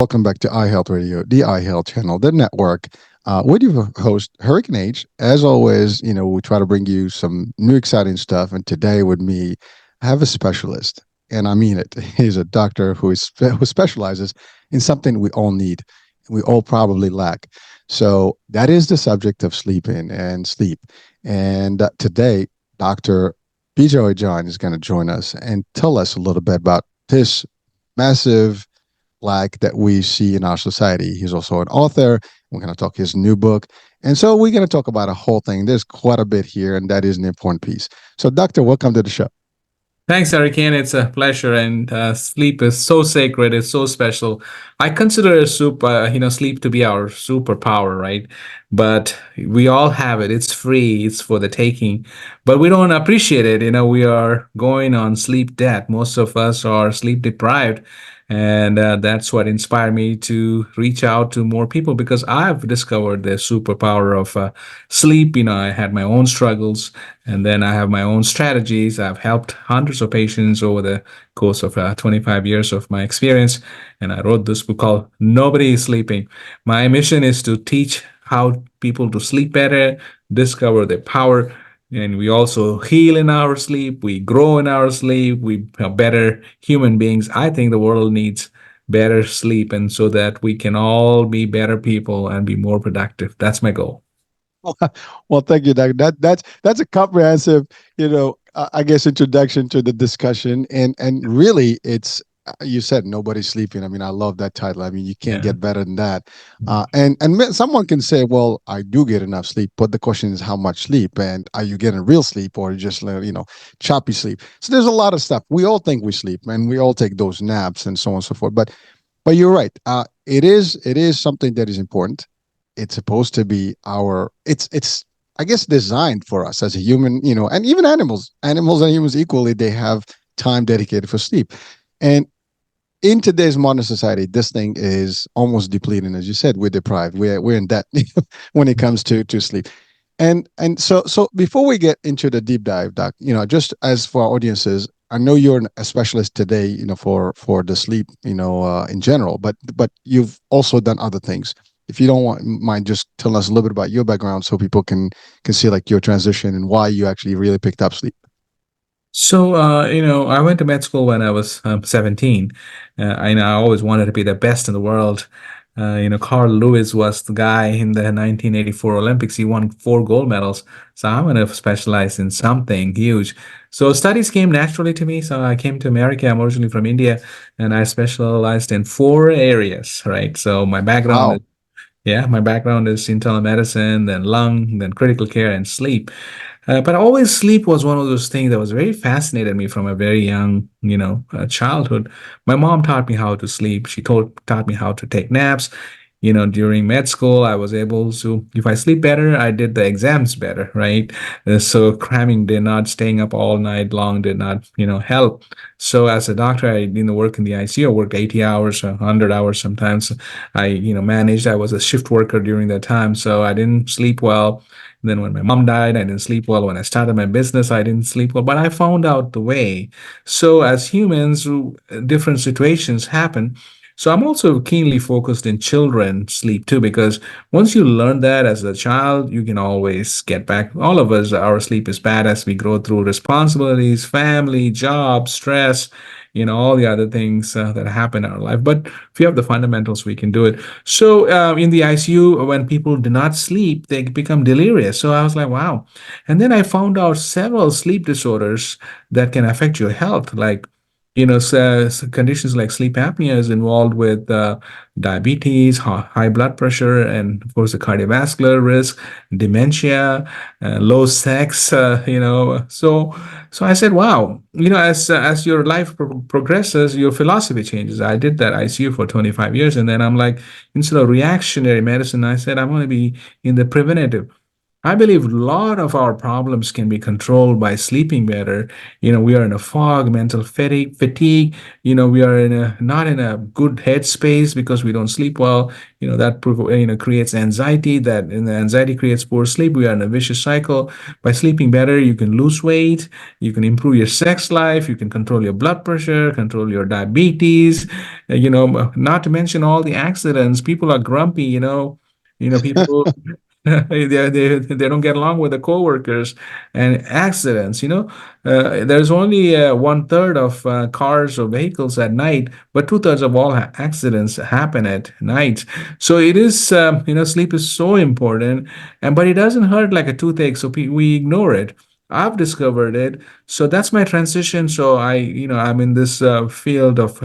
Welcome back to iHealth Radio, the iHealth channel, the network. With your host, Hurricane H. As always, we try to bring you some new exciting stuff. And today with me, I have a specialist, and I mean it. He's a doctor who specializes in something we all need, we all probably lack. So that is the subject of sleeping and sleep. And today, Dr. Bijoy John is going to join us and tell us a little bit about this massive like that we see in our society. He's also an author. We're going to talk his new book. And so we're going to talk about a whole thing. There's quite a bit here, and that is an important piece. So, Doctor, welcome to the show. Thanks, Hurricane. It's a pleasure. And sleep is so sacred. It's so special. I consider sleep to be our superpower, right? But we all have it. It's free. It's for the taking. But we don't appreciate it. We are going on sleep debt. Most of us are sleep deprived. And that's what inspired me to reach out to more people because I've discovered the superpower of sleep. I had my own struggles and then I have my own strategies. I've helped hundreds of patients over the course of 25 years of my experience. And I wrote this book called Nobody is Sleeping. My mission is to teach how people to sleep better, discover their power, and we also heal in our sleep. We grow in our sleep. We are better human beings. I think the world needs better sleep, and so that we can all be better people and be more productive. That's my goal. Well, thank you, Doctor. That's a comprehensive, I guess, introduction to the discussion, and really, it's you said nobody's sleeping. I mean, I love that title. I mean, you can't Yeah. get better than that. Someone can say, "Well, I do get enough sleep," but the question is, how much sleep, and are you getting real sleep or just choppy sleep? So there's a lot of stuff. We all think we sleep, and we all take those naps and so on and so forth. But you're right. It is something that is important. It's supposed to be it's I guess designed for us as a human, and even animals and humans equally, they have time dedicated for sleep. And in today's modern society, this thing is almost depleting. As you said, we're deprived. We're in debt when it comes to sleep. And so before we get into the deep dive, Doc, just as for our audiences, I know you're a specialist today, for the sleep, in general, but you've also done other things. If you don't mind, just telling us a little bit about your background, so people can see like your transition and why you actually really picked up sleep. I went to med school when I was 17. I always wanted to be the best in the world. Carl Lewis was the guy in the 1984 Olympics. He won 4 gold medals. So I'm going to specialize in something huge. So studies came naturally to me. So I came to America. I'm originally from India, and I specialized in 4 areas, right? So Wow. my background is in telemedicine, then lung, then critical care and sleep. But always sleep was one of those things that was very fascinated me from a very young, childhood. My mom taught me how to sleep. She taught me how to take naps. During med school, I was able to, if I sleep better, I did the exams better, right? So cramming did not, staying up all night long did not, help. So as a doctor, I didn't work in the ICU. I worked 80 hours, 100 hours sometimes. Managed. I was a shift worker during that time, so I didn't sleep well. Then when my mom died, I didn't sleep well. When I started my business, I didn't sleep well. But I found out the way. So as humans, different situations happen. So I'm also keenly focused in children sleep too, because once you learn that as a child, you can always get back. All of us, our sleep is bad as we grow through responsibilities, family, job, stress, all the other things that happen in our life. But if you have the fundamentals, we can do it. So in the ICU, when people do not sleep, they become delirious. So I was like, wow. And then I found out several sleep disorders that can affect your health, like conditions like sleep apnea is involved with diabetes, high blood pressure, and of course the cardiovascular risk, dementia, low sex. So I said, wow, as your life progresses, your philosophy changes. I did that ICU for 25 years, and then I'm like, instead of reactionary medicine, I said I'm going to be in the preventative. I believe a lot of our problems can be controlled by sleeping better. We are in a fog, mental fatigue. We are in a not in a good headspace because we don't sleep well. That creates anxiety. And the anxiety creates poor sleep. We are in a vicious cycle. By sleeping better, you can lose weight. You can improve your sex life. You can control your blood pressure, control your diabetes. Not to mention all the accidents. People are grumpy. People they don't get along with the coworkers and accidents. There's only 1/3 of cars or vehicles at night, but 2/3 of all accidents happen at night. So it is, sleep is so important, and but it doesn't hurt like a toothache, so we ignore it. I've discovered it, so that's my transition. So I'm in this field of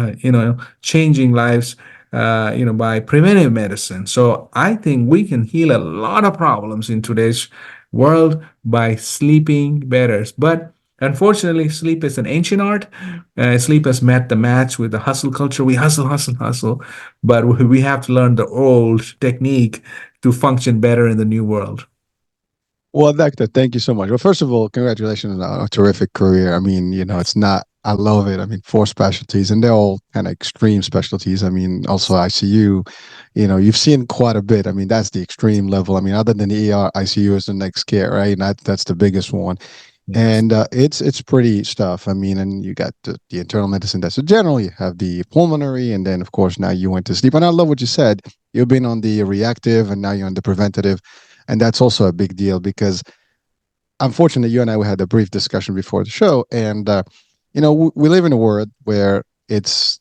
changing lives, by preventive medicine. So I think we can heal a lot of problems in today's world by sleeping better. But unfortunately, sleep is an ancient art. Sleep has met the match with the hustle culture. We hustle, hustle, hustle. But we have to learn the old technique to function better in the new world. Well, Doctor, thank you so much. Well, first of all, congratulations on a terrific career. I mean, it's not, I love it. I mean, four specialties, and they're all kind of extreme specialties. I mean, also ICU, you've seen quite a bit. I mean, that's the extreme level. I mean, other than the ER, ICU is the next care, right? And that's the biggest one. Yes. And it's pretty stuff. I mean, and you got the internal medicine. That's so general. You have the pulmonary, and then of course now you went to sleep. And I love what you said. You've been on the reactive, and now you're on the preventative, and that's also a big deal because unfortunately, you and I we had a brief discussion before the show, and we live in a world where it's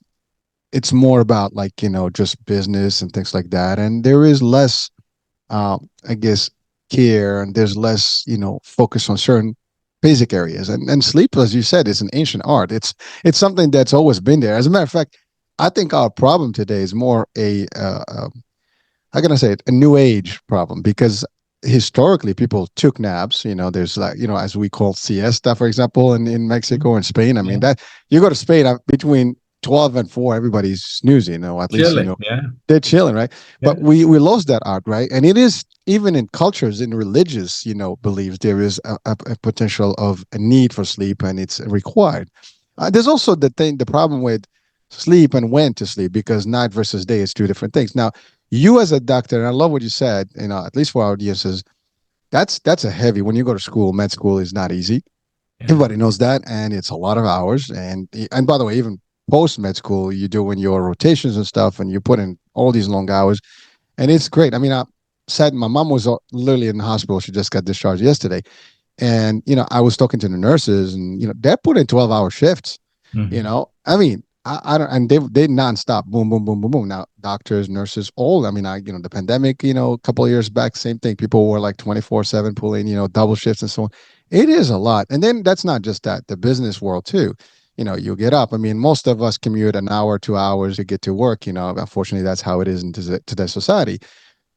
more about like just business and things like that, and there is less, I guess, care, and there's less focus on certain basic areas. And sleep, as you said, is an ancient art. It's something that's always been there. As a matter of fact, I think our problem today is more a how can I say it, a new age problem because historically people took naps. There's like, as we call siesta, for example, in Mexico and Spain. I mean, Yeah. that you go to Spain between 12 and 4, everybody's snoozing, at least, Chilling. Yeah. they're chilling, right? Yeah. But we lost that art, right? And it is even in cultures, in religious, beliefs, there is a potential of a need for sleep and it's required. There's also the problem with sleep and when to sleep because night versus day is two different things. Now, you as a doctor, and I love what you said, at least for our audiences, that's a heavy. When you go to school, med school is not easy. Yeah. Everybody knows that, and it's a lot of hours. And by the way, even post med school, you're doing your rotations and stuff, and you put in all these long hours, and it's great. I mean, I said my mom was literally in the hospital. She just got discharged yesterday, and I was talking to the nurses, and they're putting 12-hour shifts. Mhm. I mean, I don't, and they nonstop, boom, boom, boom, boom, boom. Now, doctors, nurses, all. I mean, the pandemic, a couple of years back, same thing. People were like 24/7 pulling, double shifts and so on. It is a lot, and then that's not just that. The business world too. You get up. I mean, most of us commute an hour, 2 hours to get to work. Unfortunately, that's how it is in today's society.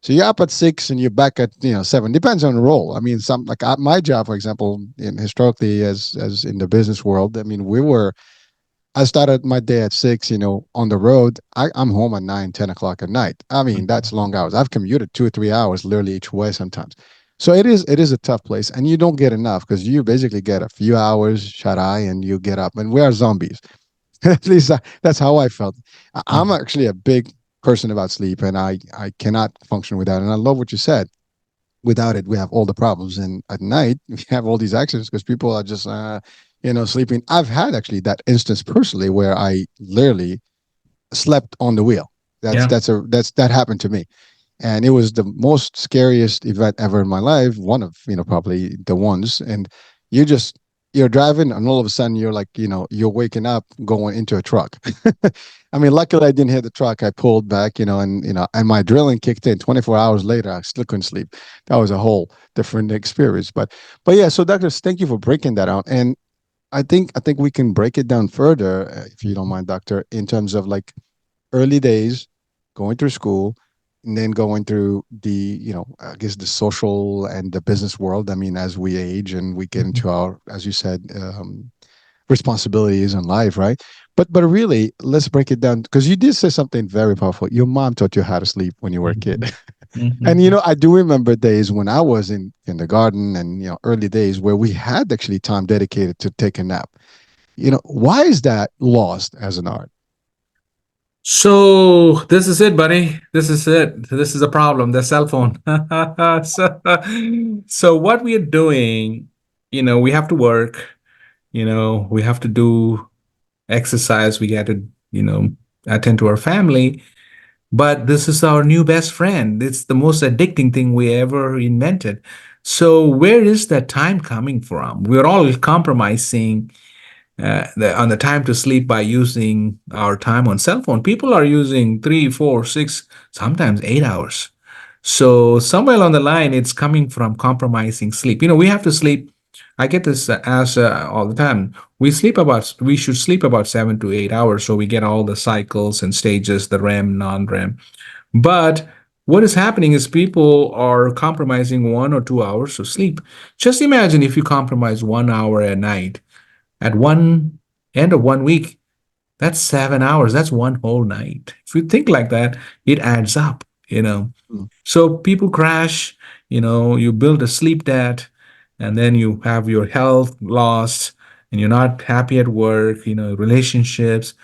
So you're up at 6 and you're back at 7. Depends on the role. I mean, some like my job, for example, historically as in the business world. I mean, I started my day at 6, on the road. I'm home at 9, 10 o'clock at night. I mean, that's long hours. I've commuted 2 or 3 hours literally each way sometimes. So it is a tough place, and you don't get enough because you basically get a few hours shut eye, and you get up, and we are zombies. At least that's how I felt. I'm Mhm. actually a big person about sleep, and I cannot function without it. And I love what you said. Without it, we have all the problems, and at night we have all these accidents because people are just sleeping. I've had actually that instance personally where I literally slept on the wheel. Yeah. That happened to me, and it was the most scariest event ever in my life. One of probably the ones. And you just you're driving, and all of a sudden you're like you're waking up going into a truck. I mean, luckily I didn't hit the truck. I pulled back, and my drilling kicked in. 24 hours later, I still couldn't sleep. That was a whole different experience. But yeah. So, doctors, thank you for breaking that out. And I think we can break it down further, if you don't mind, doctor, in terms of like early days, going through school, and then going through the, I guess the social and the business world. I mean, as we age and we get Mhm. into our, as you said, responsibilities in life, right? But really, let's break it down because you did say something very powerful. Your mom taught you how to sleep when you were a kid. Mhm. And Mhm. I do remember days when I was in kindergarten and early days where we had actually time dedicated to take a nap. Why is that lost as an art? So this is it, buddy. This is it. This is a problem. The cell phone. So what we are doing, we have to work. We have to do exercise. We got to, attend to our family. But this is our new best friend. It's the most addicting thing we ever invented. So where is that time coming from? We're all compromising on the time to sleep by using our time on cell phone. People are using 3, 4, 6, sometimes 8 hours. So somewhere along the line, it's coming from compromising sleep. We have to sleep. I get this as all the time. We should sleep about 7 to 8 hours so we get all the cycles and stages, the REM, non-REM. But what is happening is people are compromising 1 or 2 hours of sleep. Just imagine if you compromise 1 hour a night at one end of one week, that's 7 hours. That's one whole night. If you think like that, it adds up. Mm. So people crash, you build a sleep debt, and then you have your health lost, and you're not happy at work, relationships.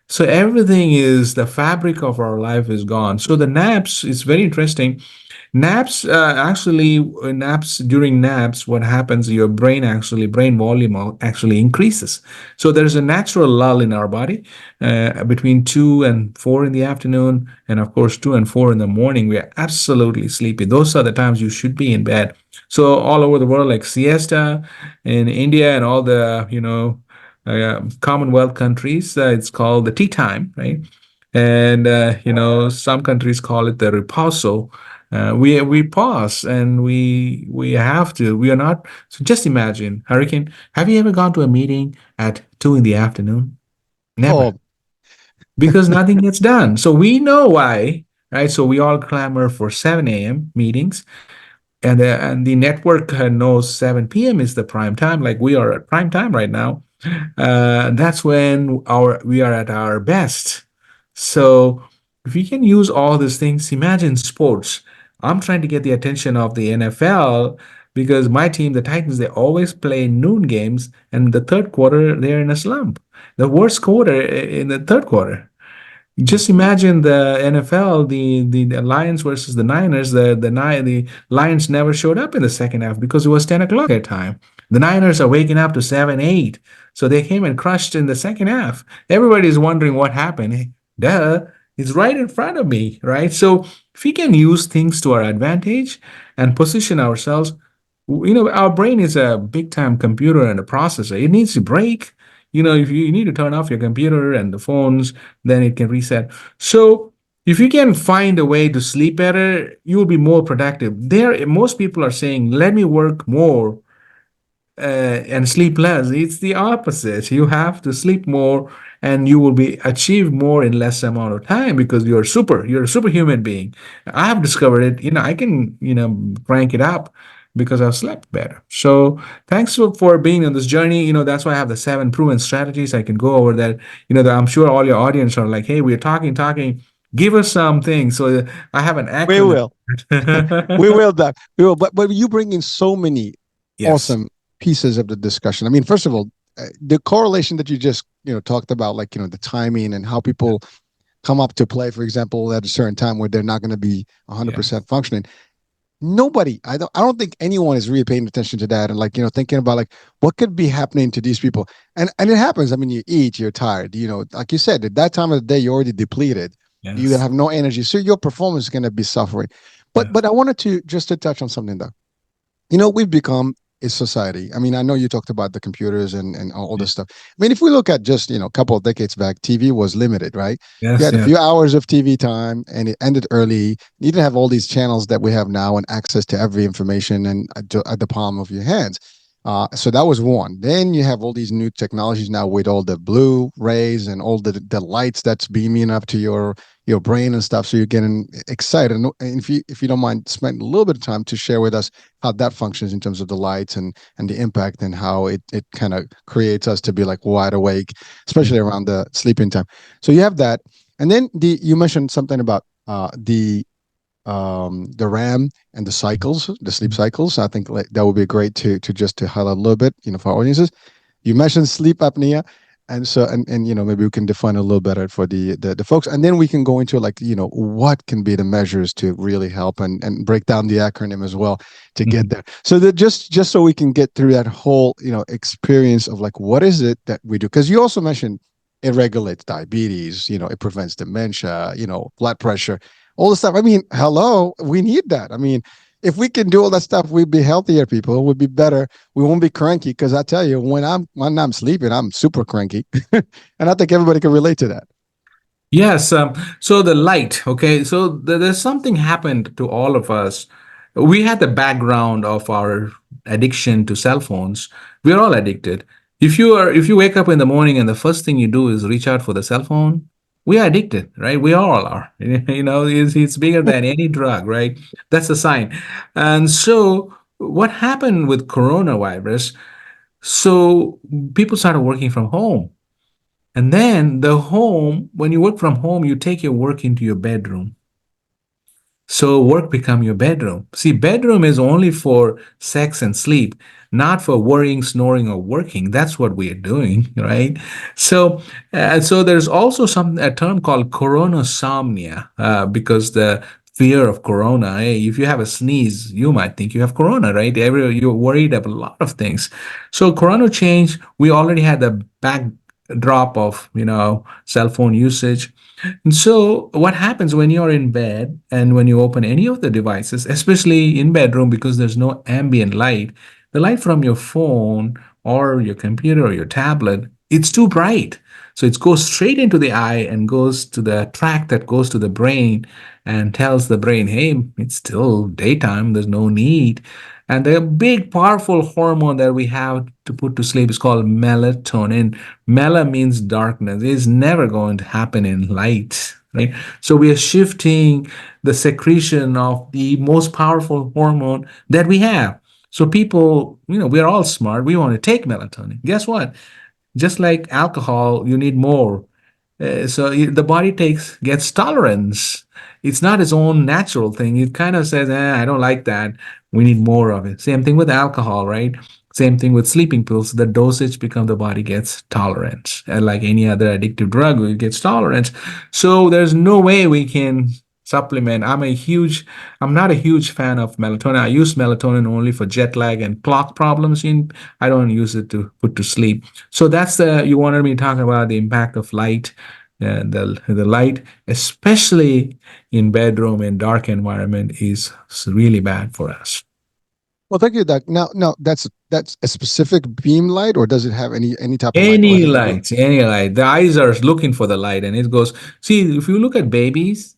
So everything is the fabric of our life is gone. So the naps is very interesting. Naps during naps, what happens? Your brain volume actually increases. So there's a natural lull in our body between 2 and 4 in the afternoon, and of course 2 and 4 in the morning. We are absolutely sleepy. Those are the times you should be in bed. So all over the world, like siesta in India and all the Commonwealth countries, it's called the tea time, right? And some countries call it the riposo. We pause and we have to. We are not. So just imagine, Hurricane. Have you ever gone to a meeting at 2 in the afternoon? Never, Oh, because nothing gets done. So we know why, right? So we all clamor for 7 a.m. meetings, and the network knows 7 p.m. is the prime time. Like we are at prime time right now. That's when our we are at our best. So if we can use all these things, imagine sports. I'm trying to get the attention of the NFL because my team, the Titans, they always play noon games, and the third quarter they're in a slump. The worst quarter in the third quarter. mm. Just imagine the NFL, the Lions versus the Niners. The Lions never showed up in the second half because it was 10 o'clock at time. The Niners are waking up to 7, 8, so they came and crushed in the second half. Everybody's wondering what happened. Hey, duh, it's right in front of me, right? So if we can use things to our advantage and position ourselves, our brain is a big time computer and a processor. It needs to break. If you need to turn off your computer and the phones, then it can reset. So if you can find a way to sleep better, you will be more productive. Most people are saying, "Let me work more and sleep less." It's the opposite. You have to sleep more, and you will be achieve more in less amount of time because you're a superhuman being. I have discovered it. I can crank it up because I've slept better. So thanks for being on this journey. That's why I have the 7 proven strategies. I can go over that. I'm sure all your audience are like, hey, we're talking. Give us something. So I have an We acronym. will. We will, Doc. We will. But you bring in so many Yes. awesome pieces of the discussion. I mean, first of all, the correlation that you just talked about, like the timing and how people come up to play, for example, at a certain time where they're not going to be Yeah. 100% functioning. Nobody, I don't think anyone is really paying attention to that and like thinking about like what could be happening to these people. And it happens. I mean, you eat, you're tired. Like you said, at that time of the day, you're already depleted. You Yes. have no energy, so your performance is going to be suffering. But Yes. I wanted to just to touch on something though. We've become a society. I mean, I know you talked about the computers and all this stuff. I mean, if we look at just, a couple of decades back, TV was limited, right? You Yes. had a Yes. few hours of TV time and it ended early. You didn't have all these channels that we have now and access to every information and at the palm of your hands. So that was one. Then you have all these new technologies now with all the blue rays and all the lights that's beaming up to your brain and stuff. So you're getting excited. And if you don't mind, spend a little bit of time to share with us how that functions in terms of the lights and the impact and how it kind of creates us to be like wide awake, especially around the sleeping time. So you have that, and then you mentioned something about the the RAM and the cycles, the sleep cycles. I think like, that would be great to just to highlight a little bit, for our audiences. You mentioned sleep apnea, and so and maybe we can define a little better for the folks, and then we can go into like what can be the measures to really help and break down the acronym as well to get Mhm. there. So that just so we can get through that whole experience of like what is it that we do, because you also mentioned it regulates diabetes, it prevents dementia, blood pressure, all the stuff. I mean, hello, we need that. I mean, if we can do all that stuff, we'd be healthier people. We'd be better. We won't be cranky. Because I tell you, when I'm sleeping, I'm super cranky, and I think everybody can relate to that. Yes. So the light, okay. So there's something happened to all of us. We had the background of our addiction to cell phones. We're all addicted. If you wake up in the morning and the first thing you do is reach out for the cell phone, we are addicted, right? We all are. It's bigger than any drug, right? That's a sign. And so what happened with coronavirus? So people started working from home. And then the home, when you work from home, you take your work into your bedroom. So work become your bedroom. See, bedroom is only for sex and sleep, not for worrying, snoring, or working. That's what we are doing, right? So there's also a term called coronasomnia, because the fear of corona. Hey, if you have a sneeze, you might think you have corona, right? You're worried about a lot of things. So corona change. We already had the backdrop of cell phone usage, and so, what happens when you're in bed and when you open any of the devices, especially in bedroom because there's no ambient light, the light from your phone or your computer or your tablet, it's too bright. So it goes straight into the eye and goes to the tract that goes to the brain and tells the brain, hey, it's still daytime, there's no need. And the big powerful hormone that we have to put to sleep is called melatonin. Mela means darkness. It's never going to happen in light, right? So we are shifting the secretion of the most powerful hormone that we have. So people, we're all smart. We want to take melatonin. Guess what? Just like alcohol, you need more. The body gets tolerance. It's not its own natural thing. It kind of says, I don't like that. We need more of it. Same thing with alcohol, right? Same thing with sleeping pills. The dosage becomes the body gets tolerance. And like any other addictive drug, it gets tolerance. So there's no way we can supplement. I'm not a huge fan of melatonin. I use melatonin only for jet lag and clock problems. I don't use it to put to sleep. So you wanted me to talk about the impact of light, the light, especially in bedroom and dark environment, is really bad for us. Well, thank you, Doc. Now that's a specific beam light, or does it have any type of light, or Any is it? light, any light. The eyes are looking for the light, and it goes. See, if you look at babies,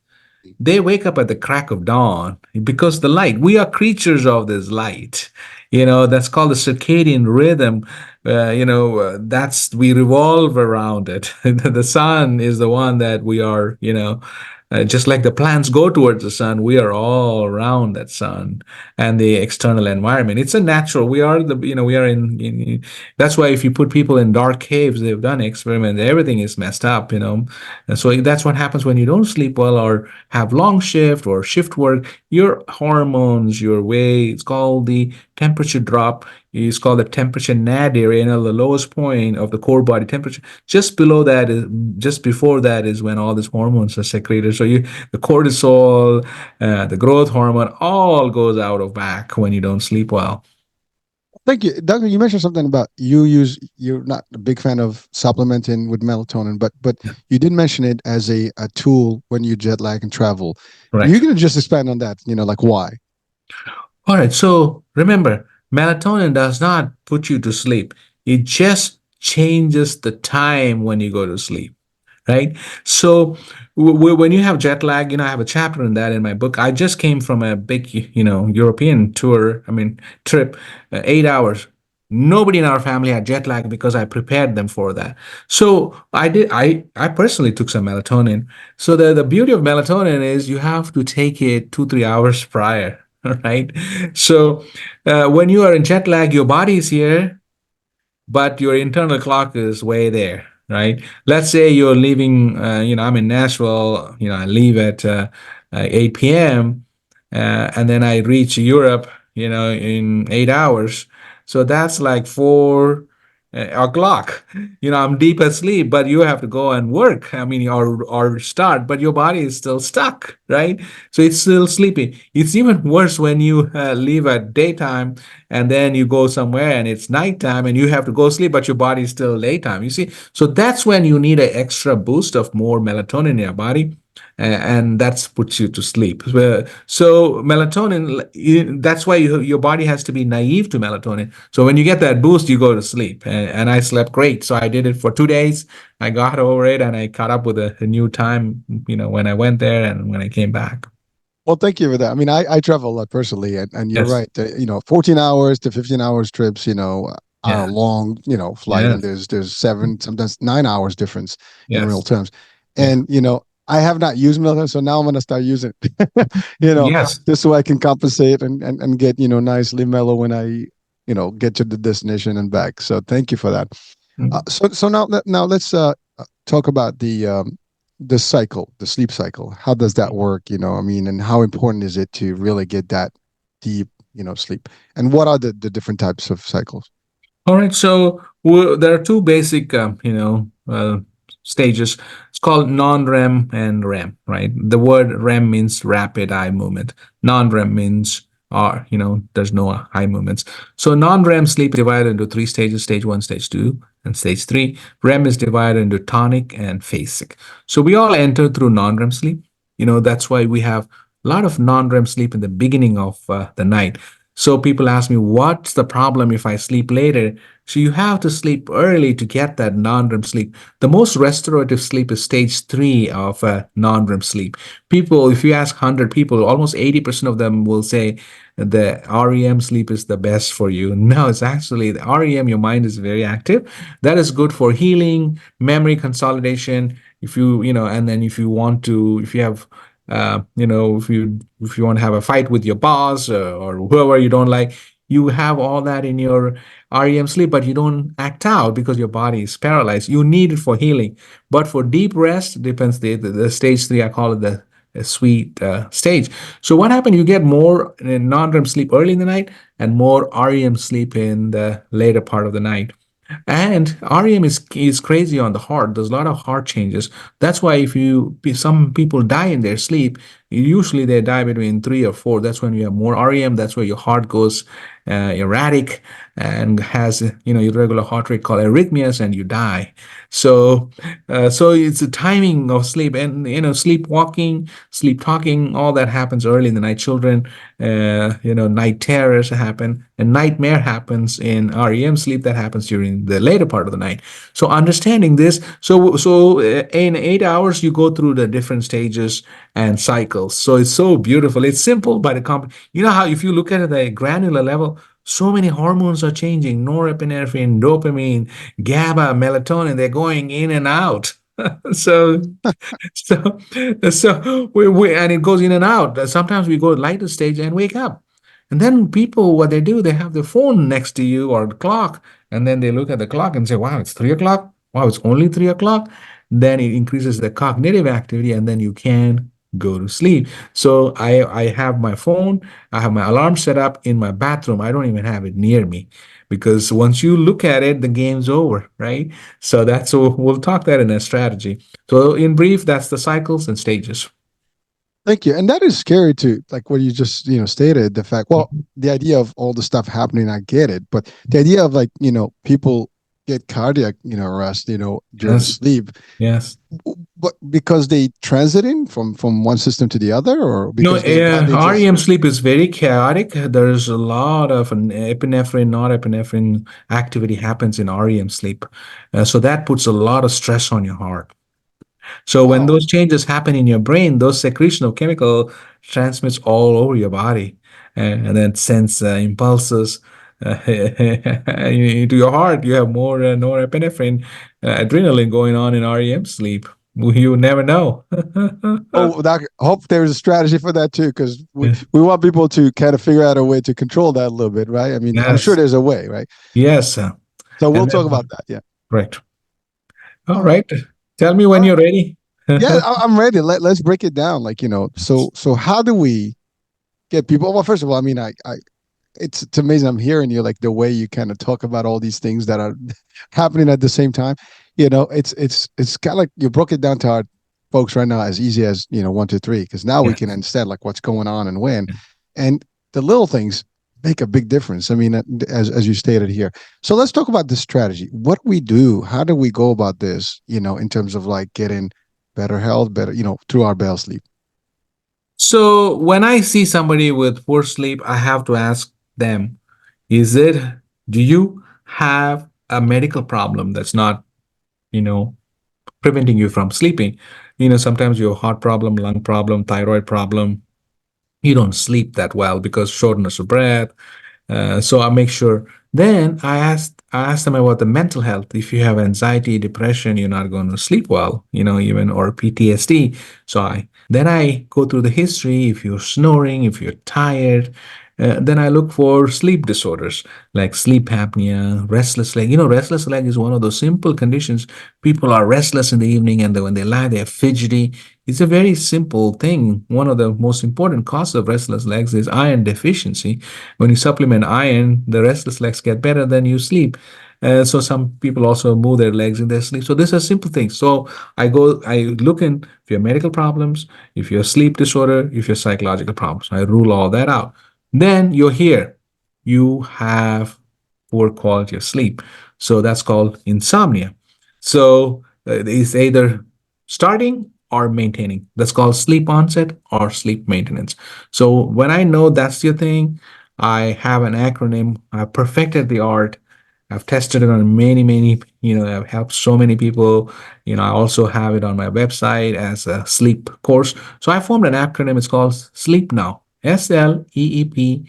they wake up at the crack of dawn because the light. We are creatures of this light. That's called the circadian rhythm. That's we revolve around it. The sun is the one that we are. Just like the plants go towards the sun, we are all around that sun and the external environment. It's a natural. We are we are that's why if you put people in dark caves, they've done experiments, everything is messed up, And so that's what happens when you don't sleep well or have long shift or shift work. Your hormones, your way, it's called the temperature drop. It's called the temperature nadir, the lowest point of the core body temperature. Just before that is when all these hormones are secreted. So the cortisol, the growth hormone, all goes out of whack when you don't sleep well. Thank you, Doctor. You mentioned something about you're not a big fan of supplementing with melatonin, but you did mention it as a tool when you jet lag and travel. You're Correct. gonna just expand on that, like why? All right. So remember, melatonin does not put you to sleep. It just changes the time when you go to sleep. Right. So when you have jet lag, I have a chapter in that in my book. I just came from a big, European tour. I mean, trip, 8 hours. Nobody in our family had jet lag because I prepared them for that. So I did. I personally took some melatonin. So the beauty of melatonin is you have to take it 2 3 hours prior. Right. So when you are in jet lag, your body is here but your internal clock is way there, right? Let's say you're leaving, I'm in Nashville, I leave at 8 p.m. and then I reach Europe, in 8 hours. So that's like 4 o'clock. I'm deep asleep, but you have to go and work. I mean, or start, but your body is still stuck, right? So it's still sleeping. It's even worse when you leave at daytime and then you go somewhere and it's nighttime and you have to go sleep, but your body is still daytime. You see, so that's when you need an extra boost of more melatonin in your body, and that's puts you to sleep. So melatonin, that's why your body has to be naive to melatonin. So when you get that boost, you go to sleep. And I slept great. So I did it for 2 days. I got over it and I caught up with a new time, when I went there and when I came back. Well, thank you for that. I mean, I travel a lot personally, and you're Yes. right. 14 hours to 15 hours trips, are a Yeah. long, flight, and Yes. there's 7, sometimes 9 hours difference in real Yes. terms. Yeah. And I have not used military, so now I'm gonna start using it. Yes. Just so I can compensate and get nicely mellow when I get to the destination and back. So thank you for that. Mm. So now let's talk about the cycle, the sleep cycle. How does that work? I mean, and how important is it to really get that deep, sleep? And what are the different types of cycles? All right, so there are two basic, stages. It's called non-REM and REM, right? The word REM means rapid eye movement. Non-REM means, there's no eye movements. So non-REM sleep is divided into three stages: stage one, stage two, and stage three. REM is divided into tonic and phasic. So we all enter through non-REM sleep. That's why we have a lot of non-REM sleep in the beginning of the night. So people ask me, what's the problem if I sleep later? So you have to sleep early to get that non-REM sleep. The most restorative sleep is stage three of non-REM sleep. People, if you ask 100 people, almost 80% of them will say the REM sleep is the best for you. No, it's actually the REM, your mind is very active. That is good for healing, memory consolidation. And then if you have if you want to have a fight with your boss, or whoever you don't like, you have all that in your REM sleep, but you don't act out because your body is paralyzed. You need it for healing, but for deep rest, depends the stage three. I call it the sweet stage. So what happened? You get more non-REM sleep early in the night and more REM sleep in the later part of the night. And REM is crazy on the heart. There's a lot of heart changes. That's why if some people die in their sleep, usually they die between 3 or 4. That's when you have more REM. That's where your heart goes erratic and has irregular heart rate called arrhythmias, and you die. So it's the timing of sleep, and sleepwalking, sleep talking, all that happens early in the night. Children, night terrors happen, and nightmare happens in REM sleep. That happens during the later part of the night. So understanding this, in 8 hours you go through the different stages and cycles. So it's so beautiful. It's simple, but you know how if you look at it at a granular level, so many hormones are changing: norepinephrine, dopamine, GABA, melatonin. They're going in and out. so so we and it goes in and out. Sometimes we go lighter stage and wake up. And then people, what they do, they have their phone next to you or the clock, and then they look at the clock and say, wow, it's 3 o'clock. Wow, it's only 3 o'clock. Then it increases the cognitive activity, and then you can go to sleep. So I have my phone, I have my alarm set up in my bathroom. I don't even have it near me, because once you look at it, the game's over, right? So we'll talk that in a strategy. So in brief, that's the cycles and stages. Thank you. And that is scary too, like what you just stated. The fact, well, the idea of all the stuff happening, I get it, but the idea of like people get cardiac arrest during Yes. sleep, Yes. but because they transiting from one system to the other, or because they just. REM sleep is very chaotic. There's a lot of an epinephrine, norepinephrine activity happens in REM sleep. So that puts a lot of stress on your heart. So when Oh, those changes happen in your brain, those secretion of chemical transmits all over your body, and then sends impulses into your heart. You have more norepinephrine, adrenaline going on in REM sleep. You never know. oh, that, hope there's a strategy for that too, because we, Yeah. we want people to kind of figure out a way to control that a little bit, right? I mean, I'm sure Yes. there's a way, right? Yes. So we'll And talk then, about that. Yeah. right. All All right. right. Tell me All when right. you're ready. Yeah, I'm ready. Let's break it down. Like, so how do we get people. Well, first of all, I mean, it's amazing. I'm hearing you, like the way you kind of talk about all these things that are happening at the same time. It's kind of like you broke it down to our folks right now as easy as 1, 2, 3. Because now we Yeah. can understand like what's going on and when, and the little things make a big difference. I mean, as you stated here. So let's talk about this strategy. What do we do? How do we go about this? In terms of like getting better health, better through our bell sleep. So when I see somebody with poor sleep, I have to ask them, is it, do you have a medical problem that's not, you know, preventing you from sleeping? Sometimes you have heart problem, lung problem, thyroid problem. You don't sleep that well because shortness of breath. So I make sure. Then I ask them about the mental health. If you have anxiety, depression, you're not going to sleep well, even or PTSD. So I go through the history. If you're snoring, if you're tired, then I look for sleep disorders like sleep apnea, restless leg. Restless leg is one of those simple conditions. People are restless in the evening, and when they lie, they're fidgety. It's a very simple thing. One of the most important causes of restless legs is iron deficiency. When you supplement iron, the restless legs get better, then you sleep. So some people also move their legs in their sleep. So these are simple things. So I look in if you have medical problems, if you have sleep disorder, if you have psychological problems. I rule all that out. Then you're here. You have poor quality of sleep. So that's called insomnia. So it's either starting or maintaining. That's called sleep onset or sleep maintenance. So when I know that's your thing, I have an acronym. I've perfected the art. I've tested it on many, many, I've helped so many people. I also have it on my website as a sleep course. So I formed an acronym. It's called Sleep Now. SLEEPNOW.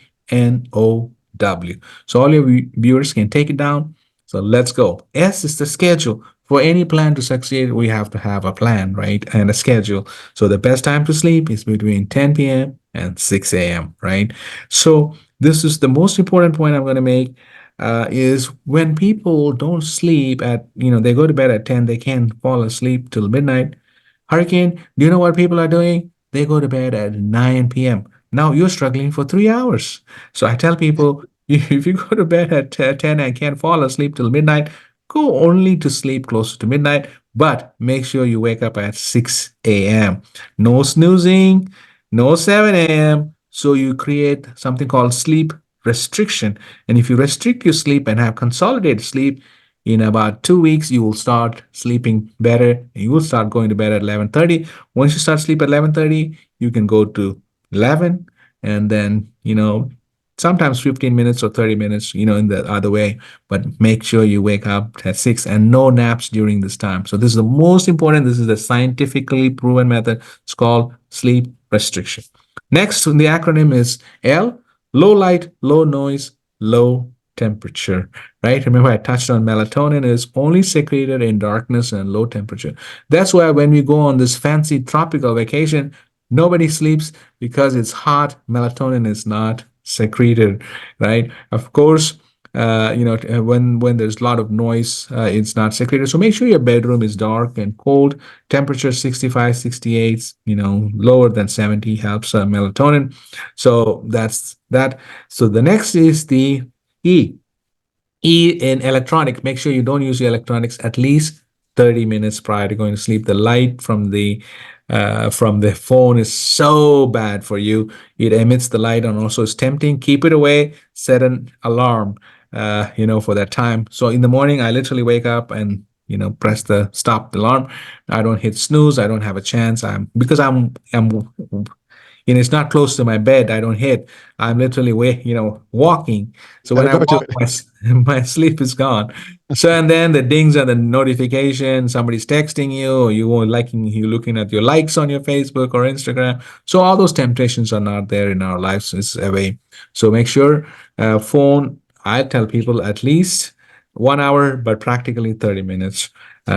So all your viewers can take it down. So let's go. S is the schedule. For any plan to succeed, we have to have a plan, right? And a schedule. So the best time to sleep is between 10 p.m. and 6 a.m., right? So this is the most important point I'm going to make is when people don't sleep they go to bed at 10, they can't fall asleep till midnight. Hurricane, do you know what people are doing? They go to bed at 9 p.m. Now you're struggling for 3 hours. So I tell people, if you go to bed at 10 and can't fall asleep till midnight, go only to sleep closer to midnight, but make sure you wake up at 6 a.m. No snoozing, no 7 a.m. So you create something called sleep restriction. And if you restrict your sleep and have consolidated sleep, in about 2 weeks, you will start sleeping better and you will start going to bed at 11:30. Once you start sleep at 11:30, you can go to 11 and then, sometimes 15 minutes or 30 minutes, in the other way, but make sure you wake up at 6 and no naps during this time. So this is the most important. This is the scientifically proven method. It's called sleep restriction. Next, the acronym is L, low light, low noise, low temperature, right? Remember, I touched on melatonin is only secreted in darkness and low temperature. That's why when we go on this fancy tropical vacation, nobody sleeps because it's hot. Melatonin is not secreted, right? Of course, when there's a lot of noise, it's not secreted. So make sure your bedroom is dark and cold. Temperature 65, 68, lower than 70 helps melatonin. So that's that. So the next is the E. E in electronic, make sure you don't use your electronics at least 30 minutes prior to going to sleep. The light from the phone is so bad for you. It emits the light and also is tempting. Keep it away. Set an alarm, for that time. So in the morning, I literally wake up and press the stop alarm. I don't hit snooze. I don't have a chance. It's not close to my bed. I don't hit. I'm literally walking. So when Gotta I go to walk, it. my sleep is gone. So and then the dings and the notification, somebody's texting you, or you looking at your likes on your Facebook or Instagram. So all those temptations are not there in our lives. It's away. So make sure phone. I tell people at least 1 hour, but practically 30 minutes.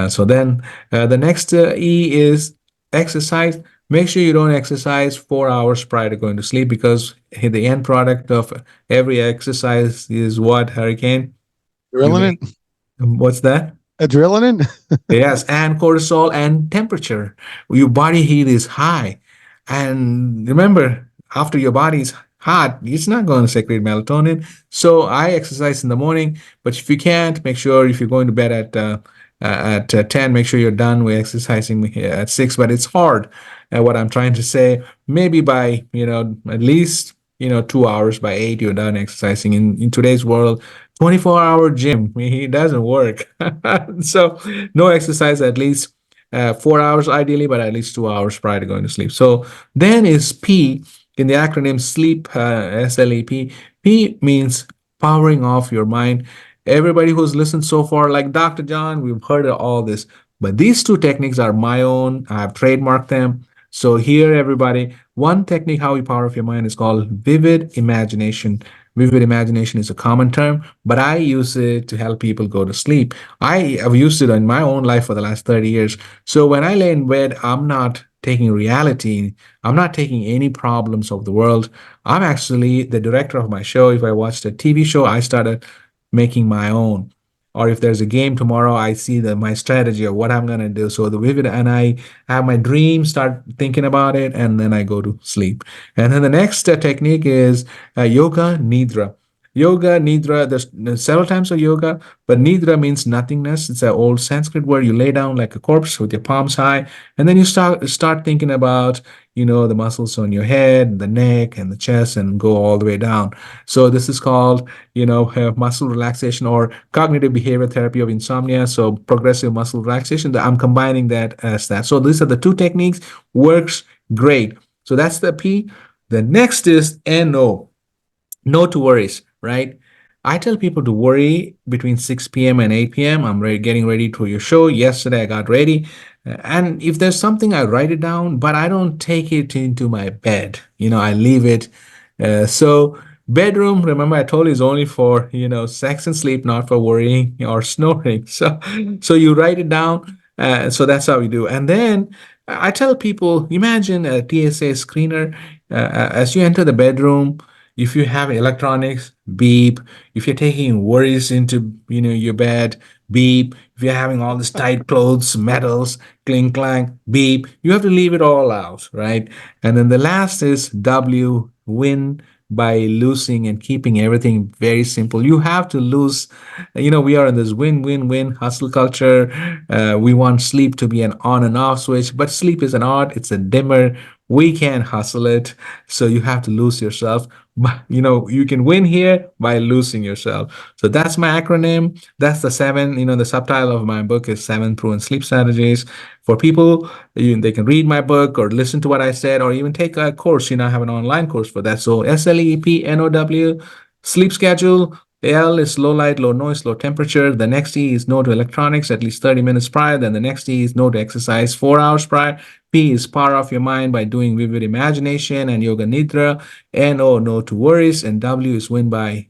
So then the next E is exercise. Make sure you don't exercise 4 hours prior to going to sleep because the end product of every exercise is what, Hurricane? You may. Adrenaline. What's that? Adrenaline. Yes, and cortisol and temperature. Your body heat is high. And remember, after your body is hot, it's not going to secrete melatonin. So I exercise in the morning. But if you can't, make sure if you're going to bed at 10, make sure you're done with exercising at 6. But it's hard. What I'm trying to say, maybe by, at least, 2 hours by 8, you're done exercising. In today's world, 24-hour gym, it doesn't work. So no exercise at least 4 hours ideally, but at least 2 hours prior to going to sleep. So then is P in the acronym SLEEP, SLEP. P means powering off your mind. Everybody who's listened so far, like Dr. John, we've heard of all this. But these two techniques are my own. I've trademarked them. So here, everybody, one technique how you power off your mind is called vivid imagination. Vivid imagination is a common term, but I use it to help people go to sleep. I have used it in my own life for the last 30 years. So when I lay in bed, I'm not taking reality. I'm not taking any problems of the world. I'm actually the director of my show. If I watched a TV show, I started making my own. Or if there's a game tomorrow, I see my strategy of what I'm gonna do. So the vivid, and I have my dream, start thinking about it, and then I go to sleep. And then the next technique is yoga nidra. Yoga nidra. There's several types of yoga, but nidra means nothingness. It's an old Sanskrit word. You lay down like a corpse with your palms high, and then you start thinking about the muscles on your head, the neck, and the chest, and go all the way down. So this is called muscle relaxation or cognitive behavior therapy of insomnia. So progressive muscle relaxation. I'm combining that as that. So these are the two techniques. Works great. So that's the P. The next is NO. No to worries, right? I tell people to worry between 6 p.m. and 8 p.m. I'm getting ready to your show. Yesterday I got ready. And if there's something, I write it down, but I don't take it into my bed. I leave it. So bedroom, remember I told you is only for, sex and sleep, not for worrying or snoring. So you write it down. So that's how we do. And then I tell people, imagine a TSA screener as you enter the bedroom. If you have electronics, beep. If you're taking worries into your bed, beep. If you're having all this tight clothes, metals, clink clank, beep. You have to leave it all out, right? And then the last is W, win by losing and keeping everything very simple. You have to lose. We are in this win hustle culture. We want sleep to be an on and off switch, but sleep is an art. It's a dimmer. We can't hustle it. So you have to lose yourself. But you can win here by losing yourself. So that's my acronym. That's the seven. The subtitle of my book is Seven Proven Sleep Strategies for people. They can read my book or listen to what I said or even take a course. I have an online course for that. So SLEEPNOW, sleep schedule. L is low light, low noise, low temperature. The next E is no to electronics at least 30 minutes prior. Then the next E is no to exercise 4 hours prior. P is power off your mind by doing vivid imagination and yoga nidra. N-O, no to worries. And W is win by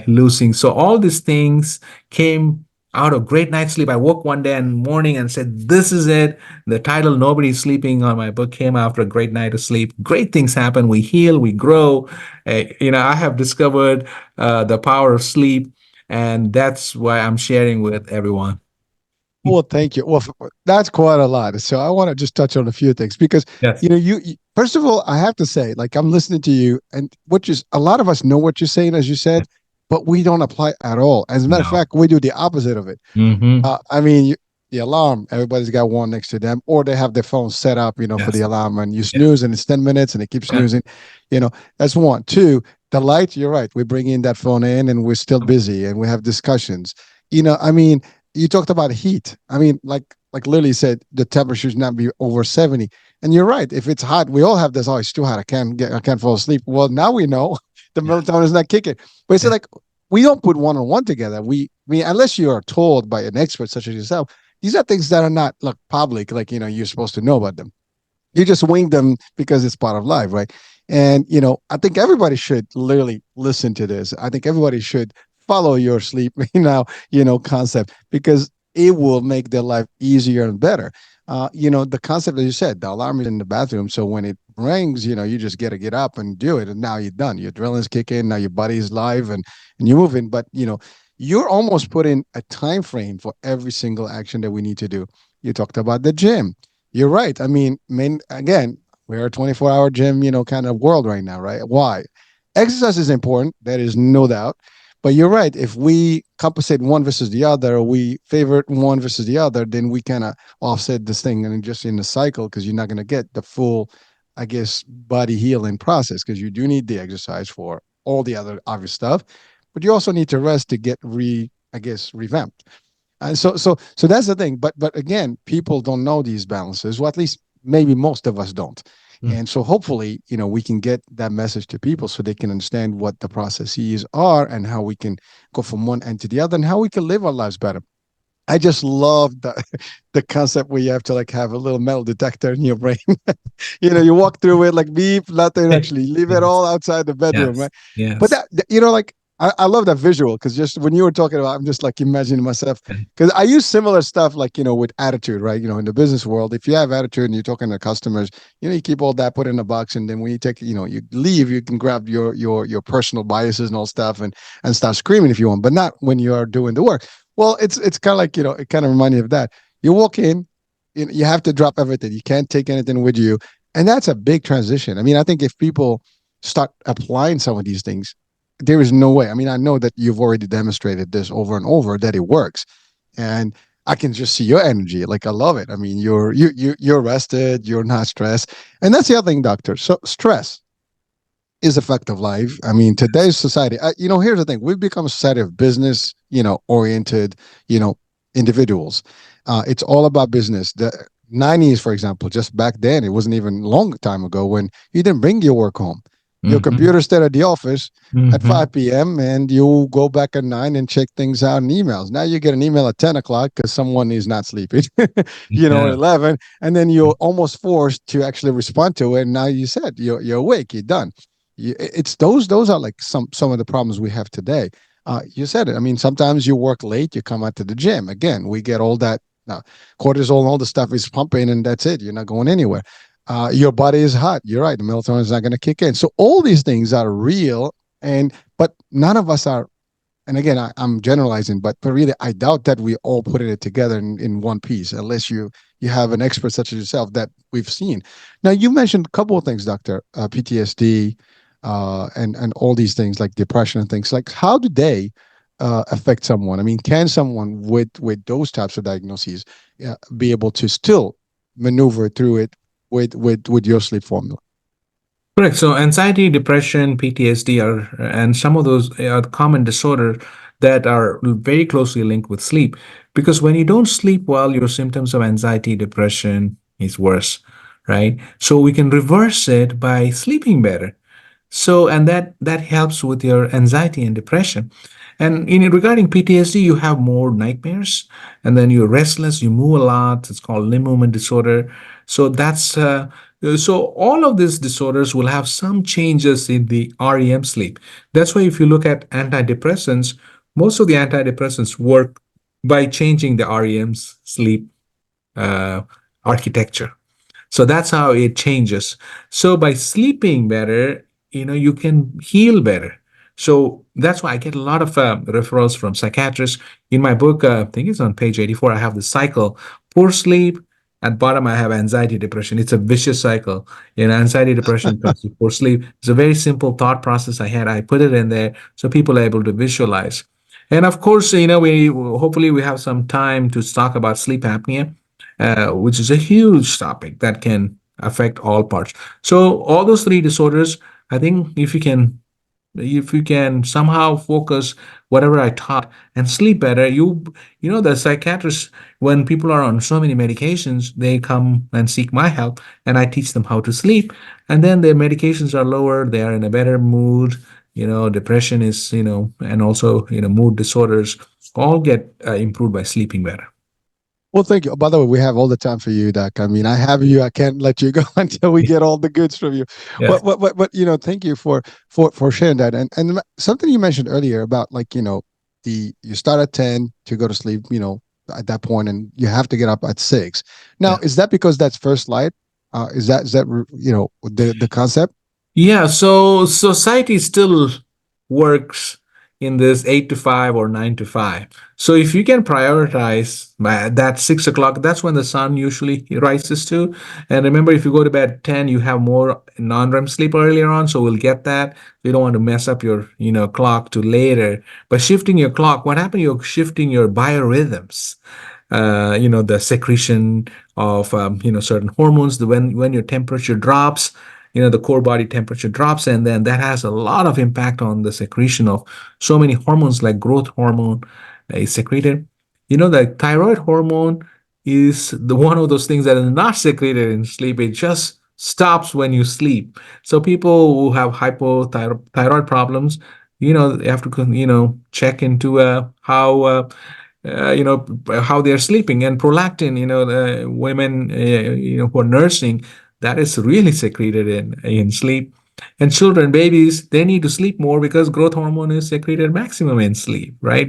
losing. So all these things came out of great night's sleep. I woke one day in the morning and said, this is it. The title, Nobody's Sleeping, on my book came after a great night of sleep. Great things happen. We heal, we grow. I have discovered the power of sleep, and that's why I'm sharing with everyone. Well, thank you. Well, that's quite a lot. So I want to just touch on a few things because Yes. first of all, I have to say, like I'm listening to you, and which is a lot of us know what you're saying, as you said, but we don't apply at all. As a matter of No. fact, we do the opposite of it. Mm-hmm. I mean, the alarm, everybody's got one next to them, or they have their phone set up, for the Yes. alarm, and you Yeah. snooze, and it's 10 minutes, and it keeps Yeah. snoozing. That's one. Two, the light. You're right. We bring in that phone in, and we're still busy, and we have discussions. I mean, you talked about heat. I mean, like Lily said, the temperature should not be over 70. And you're right. If it's hot, we all have this. Oh, it's too hot. I can't fall asleep. Well, now we know the Yeah. melatonin is not kicking. But it's Yeah. like we don't put one on one together. I mean, unless you are told by an expert such as yourself, these are things that are not like public. Like you're supposed to know about them. You just wing them because it's part of life, right? And I think everybody should literally listen to this. I think everybody should follow your sleep concept because it will make their life easier and better. The concept that you said, the alarm is in the bathroom, so when it rings, you just get to get up and do it, and now you're done. Your adrenaline's kicking, now your body's live, and you're moving. But you're almost putting a time frame for every single action that we need to do. You talked about the gym. You're right. I mean, again, We're a 24-hour gym, kind of world right now, right? Why? Exercise is important. That is no doubt. But you're right. If we compensate one versus the other, or we favor one versus the other, then we kind of offset this thing and just in the cycle because you're not going to get the full, I guess, body healing process because you do need the exercise for all the other obvious stuff, but you also need to rest to get I guess, revamped. And so that's the thing. But again, people don't know these balances, well, at least maybe most of us don't. Mm. And so hopefully, we can get that message to people so they can understand what the processes are and how we can go from one end to the other and how we can live our lives better. I just love the the concept where you have to like have a little metal detector in your brain. You walk through it like beep, nothing actually, leave it Yes. all outside the bedroom, Yes. right? But Yes. like I love that visual because just when you were talking about, I'm just like imagining myself because I use similar stuff like with attitude, right? In the business world, if you have attitude and you're talking to customers, you keep all that put in a box, and then when you take, you leave, you can grab your personal biases and all stuff and start screaming if you want, but not when you are doing the work. Well, it's kind of like it kind of reminds me of that. You walk in, you have to drop everything. You can't take anything with you, and that's a big transition. I mean, I think if people start applying some of these things, there is no way. I mean, I know that you've already demonstrated this over and over that it works, and I can just see your energy. Like I love it. I mean, you're rested, you're not stressed, and that's the other thing, doctor. So stress is a fact of life. I mean, today's society, here's the thing. We've become a society of business, oriented, you know, individuals. It's all about business. The 90s, for example, just back then, it wasn't even a long time ago when you didn't bring your work home. Your Hmm. computer stayed at the office at Hmm. 5 p.m. and you go back at 9 and check things out in emails. Now you get an email at 10 o'clock because someone is not sleeping, or Yeah. 11. And then you're almost forced to actually respond to it. And now you said you're awake, you're done. It's those are like some of the problems we have today. You said it. I mean, sometimes you work late, you come out to the gym. Again, we get all that cortisol and all the stuff is pumping, and that's it. You're not going anywhere. Your body is hot. You're right. The melatonin is not going to kick in. So all these things are real, and but none of us are. And again, I'm generalizing, but really, I doubt that we all put it together in one piece, unless you have an expert such as yourself that we've seen. Now, you mentioned a couple of things, Doctor. PTSD, and all these things like depression and things. Like, how do they affect someone? I mean, can someone with those types of diagnoses be able to still maneuver through it with your sleep formula? Correct. So anxiety, depression, PTSD are and some of those are common disorders that are very closely linked with sleep. Because when you don't sleep well, your symptoms of anxiety, depression is worse, right? So we can reverse it by sleeping better. So, and that helps with your anxiety and depression. And in regarding PTSD, you have more nightmares, and then you're restless. You move a lot. It's called limb movement disorder. So so all of these disorders will have some changes in the REM sleep. That's why if you look at antidepressants, most of the antidepressants work by changing the REM's sleep uh, architecture. So that's how it changes. So by sleeping better, you can heal better. So that's why I get a lot of referrals from psychiatrists. In my book, I think it's on page 84, I have the cycle: poor sleep. At bottom, I have anxiety, depression. It's a vicious cycle. Anxiety, depression comes to poor sleep. It's a very simple thought process I had. I put it in there so people are able to visualize. And of course, we hopefully we have some time to talk about sleep apnea, which is a huge topic that can affect all parts. So all those three disorders, I think if you can somehow focus whatever I taught and sleep better, the psychiatrists, when people are on so many medications, they come and seek my help, and I teach them how to sleep, and then their medications are lower, they are in a better mood. Depression is, and also mood disorders all get improved by sleeping better. Well, thank you. By the way, we have all the time for you, Doc. I mean, I have you. I can't let you go until we get all the goods from you. Yeah. But thank you for sharing that. And something you mentioned earlier about like you start at 10 to go to sleep. At that point, and you have to get up at 6. Now, Yeah. is that because that's first light? Is that the concept? Yeah, so society still works in this 8 to 5 or 9 to 5. So if you can prioritize that 6 o'clock, that's when the sun usually rises to. And remember, if you go to bed at 10, you have more non-REM sleep earlier on. So we'll get that. You don't want to mess up your, clock to later. But shifting your clock, what happened? You're shifting your biorhythms. The secretion of certain hormones. When your temperature drops, the core body temperature drops, and then that has a lot of impact on the secretion of so many hormones, like growth hormone is secreted. The thyroid hormone is the one of those things that is not secreted in sleep. It just stops when you sleep. So people who have hypothyroid problems, they have to check into how they're sleeping. And prolactin, the women who are nursing, that is really secreted in sleep. And children, babies, they need to sleep more because growth hormone is secreted maximum in sleep, right?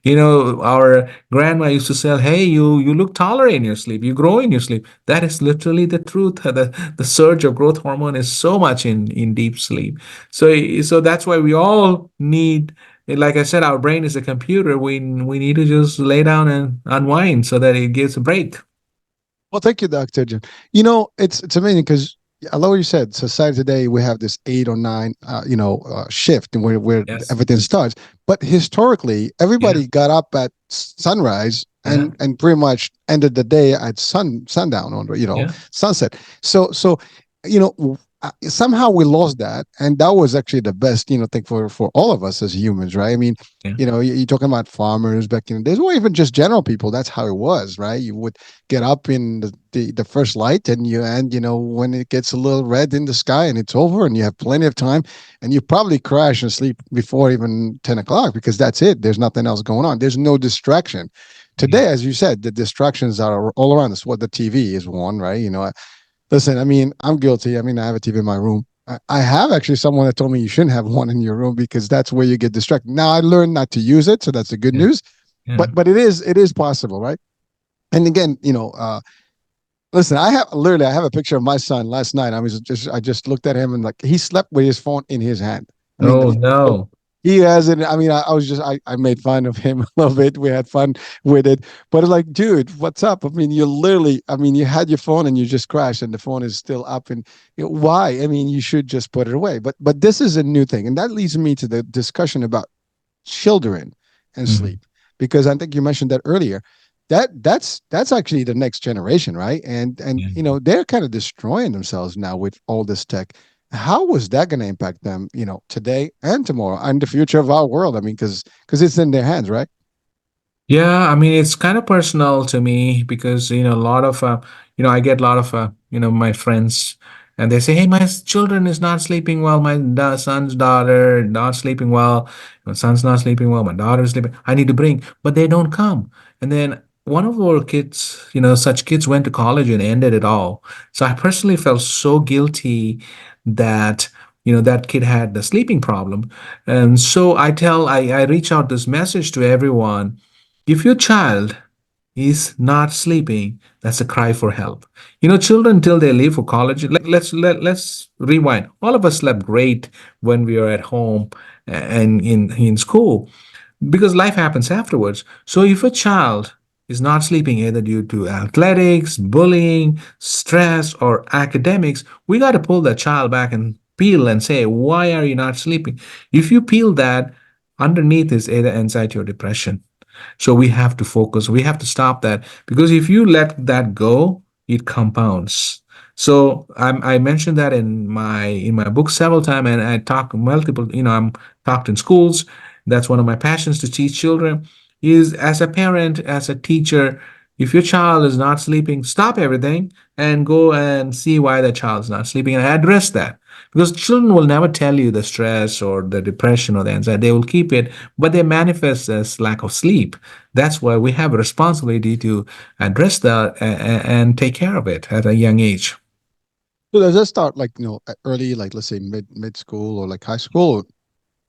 Our grandma used to say, hey, you look taller in your sleep, you grow in your sleep. That is literally the truth. The surge of growth hormone is so much in deep sleep. So that's why we all need, like I said, our brain is a computer. We need to just lay down and unwind so that it gives a break. Well, thank you, Dr. Jim. It's amazing because I love what you said. Society today, we have this 8 or 9, shift and where Yes. everything starts. But historically, Yeah. everybody got up at sunrise Yeah. and pretty much ended the day at sundown or Yeah. sunset. So somehow we lost that, and that was actually the best thing for all of us as humans, right? I mean, Yeah. you're talking about farmers back in the days, or even just general people. That's how it was, right? You would get up in the first light, and you end when it gets a little red in the sky, and it's over, and you have plenty of time, and you probably crash and sleep before even 10 o'clock because that's it. There's nothing else going on. There's no distraction. Yeah. Today, as you said, the distractions are all around us. What the TV is one, right? Listen, I mean, I'm guilty. I mean, I have a TV in my room. I have actually someone that told me you shouldn't have one in your room because that's where you get distracted. Now I learned not to use it, so that's the good Yeah. news. Yeah. But it is possible, right? And again, listen, I have a picture of my son last night. I just looked at him and like he slept with his phone in his hand. I Oh mean, no. he has it. I mean, I was just I made fun of him a little bit. We had fun with it, but it's like, dude, what's up? I mean, you had your phone and you just crashed, and the phone is still up. And why? I mean, you should just put it away. But this is a new thing, and that leads me to the discussion about children and Mhm. sleep, because I think you mentioned that earlier. That's actually the next generation, right? And Yeah. they're kind of destroying themselves now with all this tech. How was that going to impact them, today and tomorrow and the future of our world? I mean, because it's in their hands, right? Yeah, I mean, it's kind of personal to me because, a lot of, I get a lot of, my friends, and they say, hey, my children is not sleeping well. My son's daughter not sleeping well. My son's not sleeping well. My daughter's sleeping. I need to bring, but they don't come. And then one of our kids, such kids went to college and ended it all. So I personally felt so guilty that, that kid had the sleeping problem. And so I reach out this message to everyone: if your child is not sleeping, that's a cry for help. Children till they leave for college. Let's rewind. All of us slept great when we are at home and in school because life happens afterwards. So if a child is not sleeping either due to athletics, bullying, stress, or academics, we got to pull that child back and peel and say, why are you not sleeping? If you peel that, underneath is either anxiety or depression. So we have to focus. We have to stop that because if you let that go, it compounds. So I mentioned that in my book several times, and I talk multiple. I'm talked in schools. That's one of my passions to teach children. Is as a parent, as a teacher, if your child is not sleeping, stop everything and go and see why the child is not sleeping and address that. Because children will never tell you the stress or the depression or the anxiety. They will keep it, but they manifest as lack of sleep. That's why we have a responsibility to address that and take care of it at a young age. So does that start like early, like let's say mid school or like high school?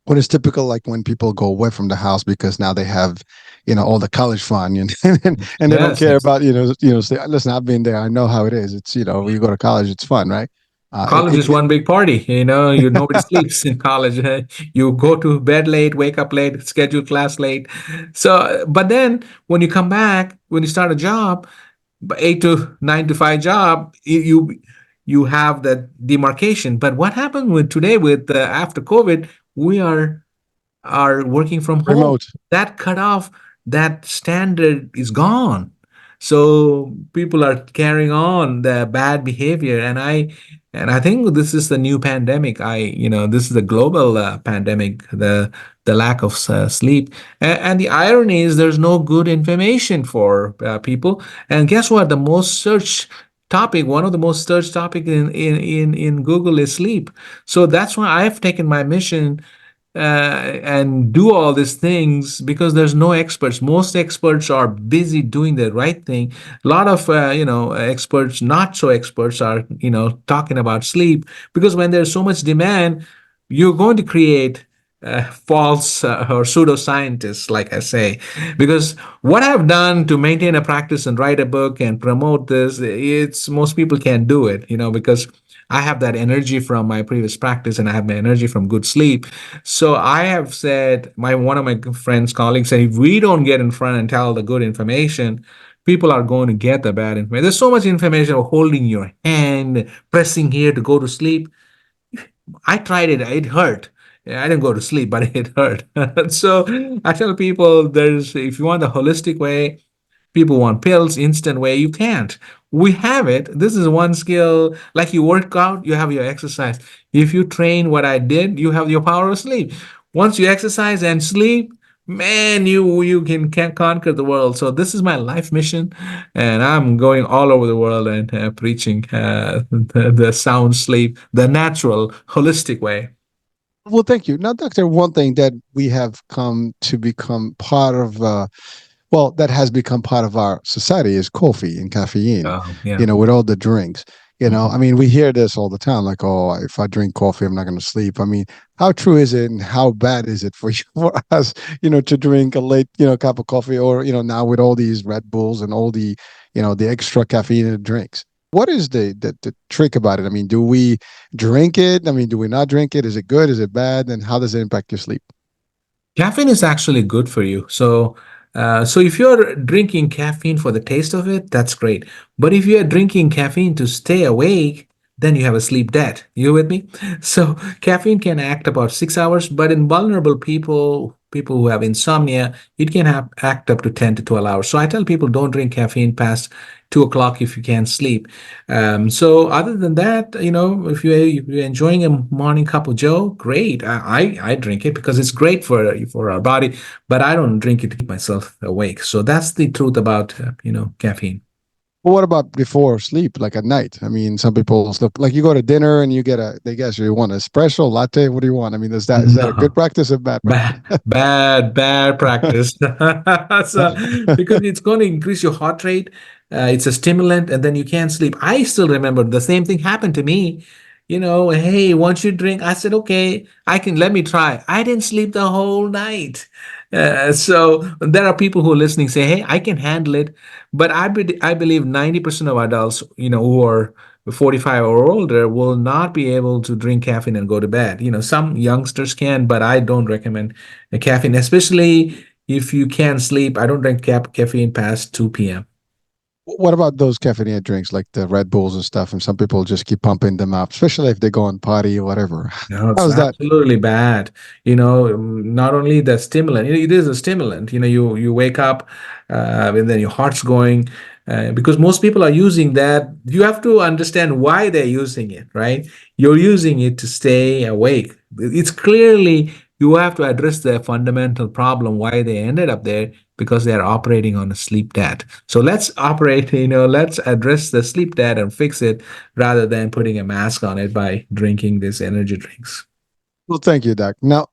What is typical, like when people go away from the house because now they have all the college fun, and they don't Yes, care yes. about say, listen, I've been there, I know how it is. It's you go to college, it's fun, right? College is one big party. You nobody sleeps in college. You go to bed late, wake up late, schedule class late. So, but then when you come back, when you start a job, 8 to 9 to 5 job, you have that demarcation. But what happened with today with after COVID, we are working from home. Remote. That cutoff, that standard is gone. So people are carrying on the bad behavior, and I think this is the new pandemic. This is a global pandemic. The lack of sleep, and the irony is there's no good information for people. And guess what? The most searched topic, one of the most searched topic in Google is sleep. So that's why I've taken my mission and do all these things because there's no experts. Most experts are busy doing the right thing. A lot of experts, not so experts, are talking about sleep because when there's so much demand, you're going to create false or pseudoscientists, like I say, because what I've done to maintain a practice and write a book and promote this, it's most people can't do it, because I have that energy from my previous practice and I have my energy from good sleep. So I have said, my one of my friends, colleagues said, if we don't get in front and tell the good information, people are going to get the bad information. There's so much information of holding your hand, pressing here to go to sleep. I tried it. It hurt. Yeah, I didn't go to sleep, but it hurt. So I tell people if you want the holistic way, people want pills, instant way. You can't. We have it. This is one skill. Like you work out, you have your exercise. If you train what I did, you have your power of sleep. Once you exercise and sleep, man, you can conquer the world. So this is my life mission, and I'm going all over the world and preaching the sound sleep, the natural, holistic way. Well, thank you. Now, Doctor, one thing that we have come to become part of, well, that has become part of our society is coffee and caffeine, Yeah. with all the drinks. I Mhm. mean, we hear this all the time, like, oh, if I drink coffee, I'm not going to sleep. I mean, how true is it and how bad is it for you, for us, to drink a late, cup of coffee or, now with all these Red Bulls and all the, the extra caffeine drinks? What is the trick about it? I mean, do we drink it? I mean, do we not drink it? Is it good? Is it bad? And how does it impact your sleep? Caffeine is actually good for you. So if you're drinking caffeine for the taste of it, that's great. But if you're drinking caffeine to stay awake, then you have a sleep debt. You with me? So caffeine can act about 6 hours, but in vulnerable people who have insomnia, it can act up to 10 to 12 hours. So I tell people don't drink caffeine past 2 o'clock if you can't sleep. So other than that, if you're enjoying a morning cup of Joe, great. I drink it because it's great for our body, but I don't drink it to keep myself awake. So that's the truth about caffeine. Well, what about before sleep, like at night? I mean, some people sleep, like you go to dinner and you get they guess you want an espresso, latte. What do you want? I mean, is that a good No. practice or bad practice? Bad practice. So, because it's going to increase your heart rate. It's a stimulant, and then you can't sleep. I still remember the same thing happened to me. Hey, once you drink, I said, okay, let me try. I didn't sleep the whole night. So there are people who are listening say, hey, I can handle it. But I believe 90% of adults, who are 45 or older will not be able to drink caffeine and go to bed. Some youngsters can, but I don't recommend caffeine, especially if you can't sleep. I don't drink caffeine past 2 p.m. What about those caffeinated drinks like the Red Bulls and stuff? And some people just keep pumping them up, especially if they go on party or whatever. No, it's How's that? absolutely bad. Not only the stimulant, it is a stimulant. You wake up, and then your heart's going, because most people are using that. You have to understand why they're using it, right? You're using it to stay awake. It's clearly you have to address the fundamental problem why they ended up there because they're operating on a sleep debt. So let's address the sleep debt and fix it rather than putting a mask on it by drinking these energy drinks. Well, thank you, Doc. Now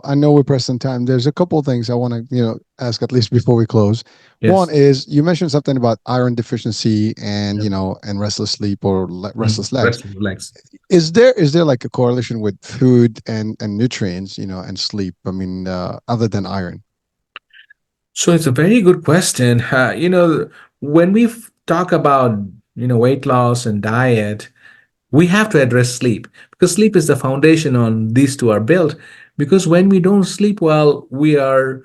I know we're pressing time. There's a couple of things I want to, ask at least before we close. One Yes. is you mentioned something about iron deficiency and and restless sleep or restless legs. Rest of the legs. Is there like a correlation with food and nutrients, and sleep? I mean, other than iron. So it's a very good question. When we talk about weight loss and diet, We have to address sleep because sleep is the foundation on these two are built. Because when we don't sleep well, we are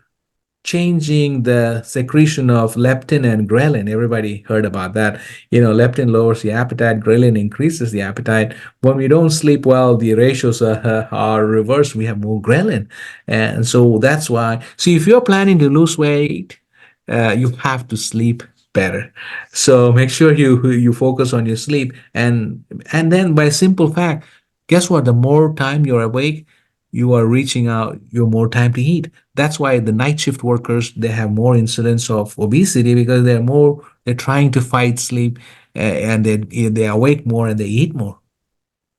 changing the secretion of leptin and ghrelin. Everybody heard about that. Leptin lowers the appetite, ghrelin increases the appetite. When we don't sleep well, the ratios are reversed. We have more ghrelin. And so that's why. So if you're planning to lose weight, you have to sleep better. So make sure you focus on your sleep, and then by simple fact, guess what? The more time you're awake, you are reaching out, you're more time to eat. That's why the night shift workers, they have more incidence of obesity because they're trying to fight sleep, and they awake more and they eat more.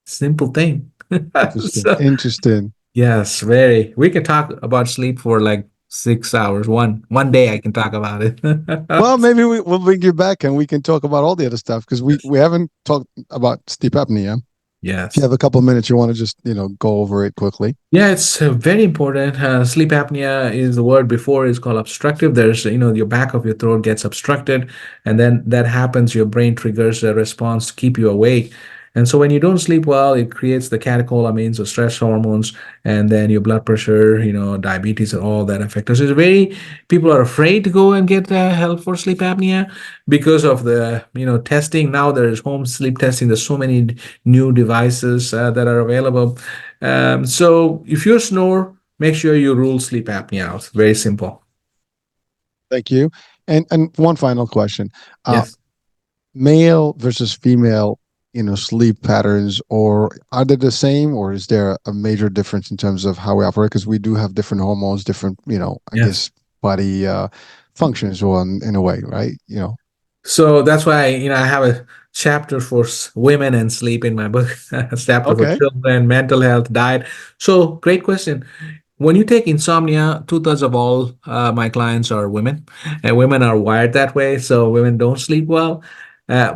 Simple thing. Interesting. So Interesting. yes, very. We can talk about sleep for like 6 hours. One day I can talk about it. Well, maybe we'll bring you back and we can talk about all the other stuff because we haven't talked about sleep apnea. If you Yes. have a couple of minutes, you want to just go over it quickly. Yeah, it's very important. Sleep apnea is the word before is called obstructive. There's, your back of your throat gets obstructed, and then that happens. Your brain triggers a response to keep you awake. And so when you don't sleep well, it creates the catecholamines or stress hormones, and then your blood pressure, diabetes, and all that affect us. It's very people are afraid to go and get help for sleep apnea because of the testing. Now there is home sleep testing. There's so many new devices that are available. So if you snore, make sure you rule sleep apnea out. Very simple. Thank you. And one final question: uh, Yes. male versus female, sleep patterns, or are they the same, or is there a major difference in terms of how we operate? Because we do have different hormones, different, I Yes. guess, body functions, or in a way, right? So that's why I have a chapter for women and sleep in my book. A chapter for Okay. children, mental health, diet. So great question. When you take insomnia, two-thirds of all my clients are women, and women are wired that way, so women don't sleep well.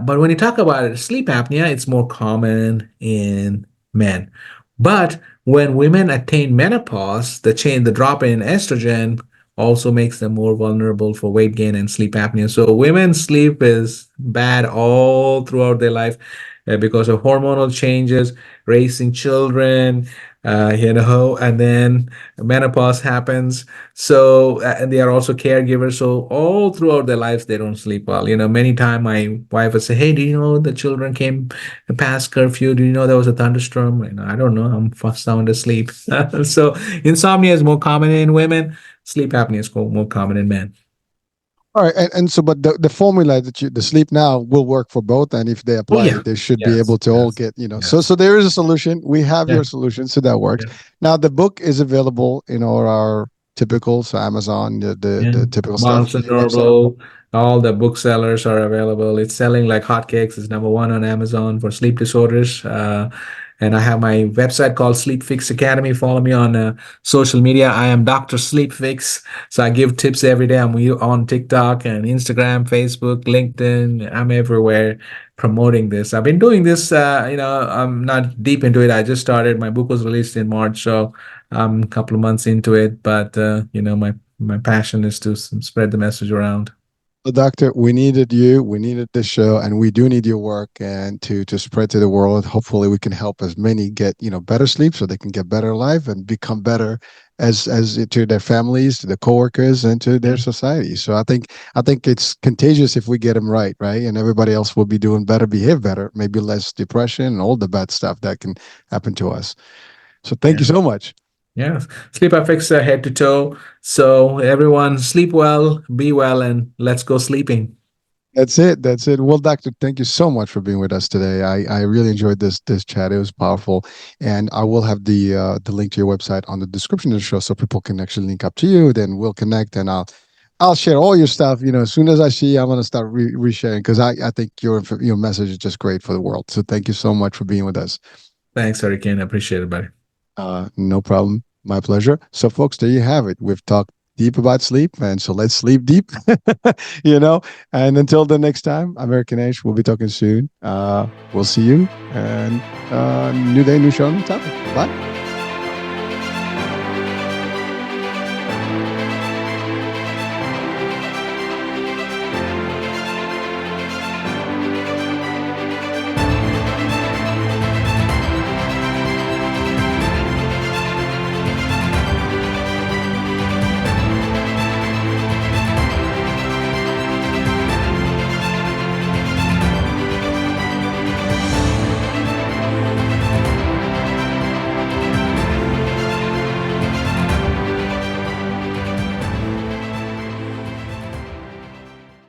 But when you talk about it, sleep apnea, it's more common in men. But when women attain menopause, the drop in estrogen also makes them more vulnerable for weight gain and sleep apnea. So women's sleep is bad all throughout their life because of hormonal changes, raising children, and then menopause happens. So, and they are also caregivers. So all throughout their lives, they don't sleep well. Many times my wife would say, "Hey, do you know the children came past curfew? Do you know there was a thunderstorm?" And I don't know. I'm sound asleep. So insomnia is more common in women. Sleep apnea is more common in men. All right, and so, but the formula the sleep now will work for both, and if they Oh apply yeah. it, they should be Yes. able to all Yes. get, Yes. so there is a solution. We have Yeah. your solution, so that works. Yeah. Now the book is available in all our typical, so Amazon, Yeah. the typical stuff, Barnes and your website. Noble, all the booksellers are available. It's selling like hotcakes. It's number one on Amazon for sleep disorders. And I have my website called Sleep Fix Academy. Follow me on social media. I am Dr. Sleep Fix. So I give tips every day. I'm on TikTok and Instagram, Facebook, LinkedIn. I'm everywhere promoting this. I've been doing this, I'm not deep into it. I just started. My book was released in March. So I'm a couple of months into it. But, my passion is to spread the message around. So, doctor, we needed you. We needed this show, and we do need your work and to spread to the world. Hopefully, we can help as many get better sleep, so they can get better life and become better as to their families, to their coworkers, and to their Yeah. society. So I think it's contagious if we get them right, right, and everybody else will be doing better, behave better, maybe less depression and all the bad stuff that can happen to us. So thank you Yeah. so much. Yeah. Sleep affects head to toe. So everyone sleep well, be well, and let's go sleeping. That's it. That's it. Well, doctor, thank you so much for being with us today. I really enjoyed this chat. It was powerful, and I will have the link to your website on the description of the show, so people can actually link up to you. Then we'll connect, and I'll share all your stuff. As soon as I see you, I'm gonna start resharing because I think your message is just great for the world. So thank you so much for being with us. Thanks, Hurricane. I appreciate it, buddy. No problem. My pleasure. So, folks, there you have it. We've talked deep about sleep, and so let's sleep deep. you know. And until the next time, American Age. We'll be talking soon. We'll see you, and new day, new show, new topic. Bye.